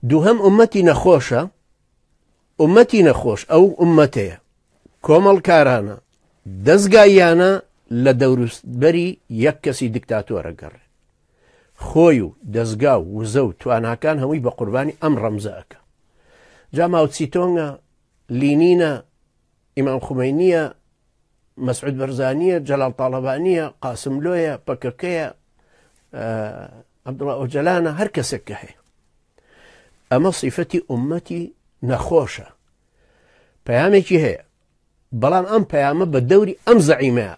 دووهەم ئومەتی نەخۆشە، ئومەتی نەخۆش ئەو ئومەتەیە کۆمەڵکارانە دەستگایانە لە دەوروبەری یەک کەسی دیکتاتۆرە گەڕێ، خۆی و دەستگا و وزە و تواناکان هەمووی بە قوربانی ئەم ڕەمزە ئەکە. جا ماوچیتۆنگە، لینینە، ئیمام خومەینیە، مەسعود بەرزانیە، جەلال تاڵەبانیە، قاسم لۆیە، پەکەکەیە، عەبدوڵڵا ئۆجەلانە، هەر کەسێک کە هەیە. ئەمە سیفەتی ئومەتی نەخۆشە، پەیامێکی هەیە، بەڵام ئەم پەیامە بە دەوری ئەم زەعیمەیە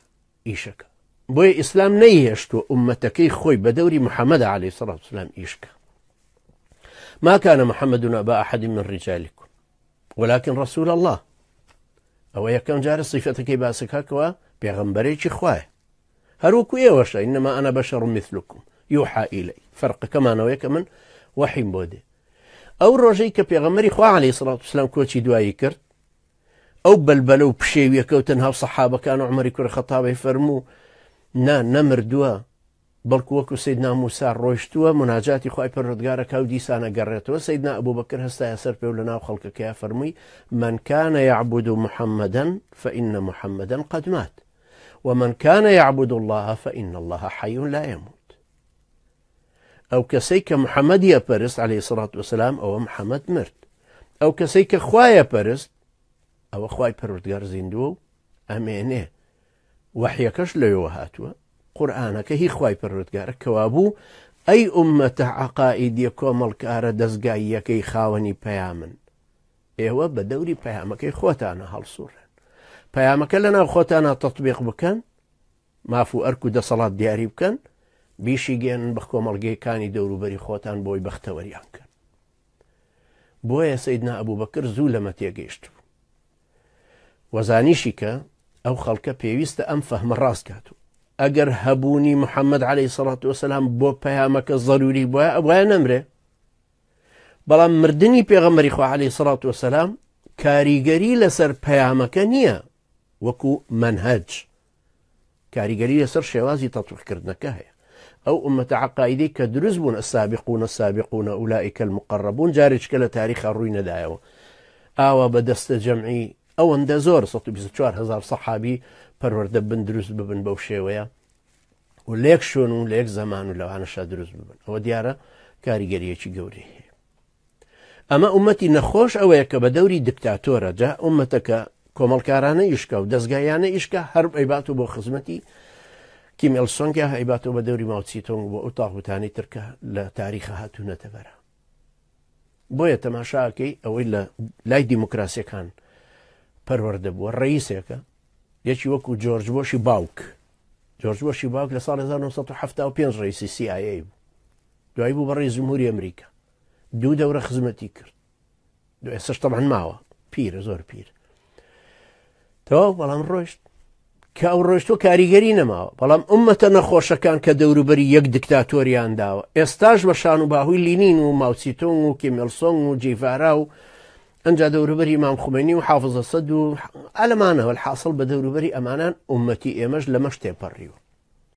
ئیشەکە. بۆیە ئیسلام نەیهێشتووە ئومەتەکەی خۆی بە دەوری محەممەد عەلەیهی سەڵات وسەلام ئیشکە. ما كان محمد أبا أحد من رجالكم ولكن رسول الله. ئەوە یەکەم جارە صیفەتەکەی باسەکەکەوە پێغەمبەرێکی خوایە، هەروەکو ئێوەشە ئینەما ئەنا بەشەڕ مثلکم یوحا ئیلەی. فەرقەکەمانەوەیە کە من وەحیم بۆ دێ. ئەو ڕۆژەی کە پێغەمبەری خوا عەلەیهی سەڵات وسەلام کۆچی دوایی کرد، ئەو بەلبەلە و پشێویەکە و تەنها سەحابەکان و عومەری کوڕی خەتابی فەرموو نەمردووە، بەڵکو وەکو سەیدنا موسا ڕۆیشتووە مناجاتی خوای پەروەردگارەکە و دیسانە گەڕێتەوە. سەیدنا ئەبوبەکر هەستایە سەر پێ و لە ناو خەڵکەکەیە فەرمووی من كان يعبد محمدا فإن محمدا قد مات ومن كان يعبد الله فإن الله حي لا يموت. ئەو کەسەی کە محەممەدیە پەرست عەلەیهی سەڵات وسەلام ئەوە محەممەد مرد. ئەو کەسەی کە خوایە پەرست ئەوە خوای پەروەردگار زیندووە و ئەمێنێ. وەحیەکەش لەوێوە هاتووە، قورئانەکە هی خوای پەروەردگارە کەوابوو ئەی ئومەتە عەقائیدیە کۆمەڵکارە دەستگاییەکەی خاوەنی پەیامن، ئێوە بە دەوری پەیامەکەی خۆتانە هەڵسوڕێن، پەیامەکە لەناو خۆتانە تەطبیق بکەن، ماف و ئەرک و دەسەڵات دیاری بکەن، بیشی گێنن بە کۆمەڵگەیەکانی دەوروبەری خۆتان بۆی بەختەوەریان کەن. بۆیە سەیدنا ئەبوبەکر زوو لەمە تێگەیشت بوو، وەزانیشی کە ئەو خەڵکە پێویستە ئەم فەهمە ڕاست کاتوو. ئەگەر هەبوونی محەممەد عەلەیهی سەڵات وسەلام بۆ پەیامەکە ضەروری بووە ئەوایە نەمرێ، بەڵام مردنی پێغەمبەری خوا عەلەیهی سەڵات وسەلام کاریگەری لەسەر پەیامەکە نییە، وەکو مەنهەج کاریگەری لەسەر شێوازی تەطبیقکردنەکە هەیە. ئەو ئومەتە عەقائیدی کە دروست بوون السابقون السابقون ئولئیکە المقەڕەبون جارێککە لە تاریخا ڕووی نەدایەوە، ئاوا بە دەستە جەمعی ئەوەندە زۆر 124,000 سەحابی پەروەردە بن دروست ببن بەو شێوەیە و لێک شوێن و لە یەک زەمان و لەوانەشا دروست ببن. ئەوە دیارە کاریگەریەکی گەورەی هەیە. ئەمە ئومەتی نەخۆش ئەوەیە کە بە دەوری دیکتاتۆرە، جا ئومەتەکە کۆمەڵکارانە ئیشکە و دەستگایانە ئیشکە، هەر ئەیبات و بۆ خزمەتی کیم ئیل سۆنگە ئەیباتەوە بە دەوری ماوچیتۆنگ بۆ ئەو تاغوتانی ترکە لە تاریخە هاتوونەتە بەرە. بۆیە تەماشاکەی ئەوەی لە لای دیموکراسیەکان پەروەردە بووە ڕئیسێکە یەکی وەکو جۆرج بۆشی باوک. جۆرج بۆشی باوک لە ساڵ 1975 ڕئیسی CIA بوو، دوایی بوو بە ڕئیس جمهوری ئەمریکا، 2 دەورە خزمەتی کرد، ئێستاش تەبعەن ماوە، پیرە، زۆر پیر. تەواو بەڵام ڕۆیشت، کە ئەو ڕۆیشتوە کاریگەری نەماوە، بەڵام ئومەتە نەخۆشەکان کە دەوروبەری یەک دیکتاتۆریان داوە ئێستاش بە شان و باهووی لینین و ماوچیتۆنگ و کیم ئیل سۆنگ و جیڤارا و ئەنجا دەوروبەری ئیمام خومەینی و حافظە سەد و ئەلەمانەوە الحاصڵ بە دەوروبەری ئەمانان ئومەتی ئێمەش لەمەش تێپەڕیوە.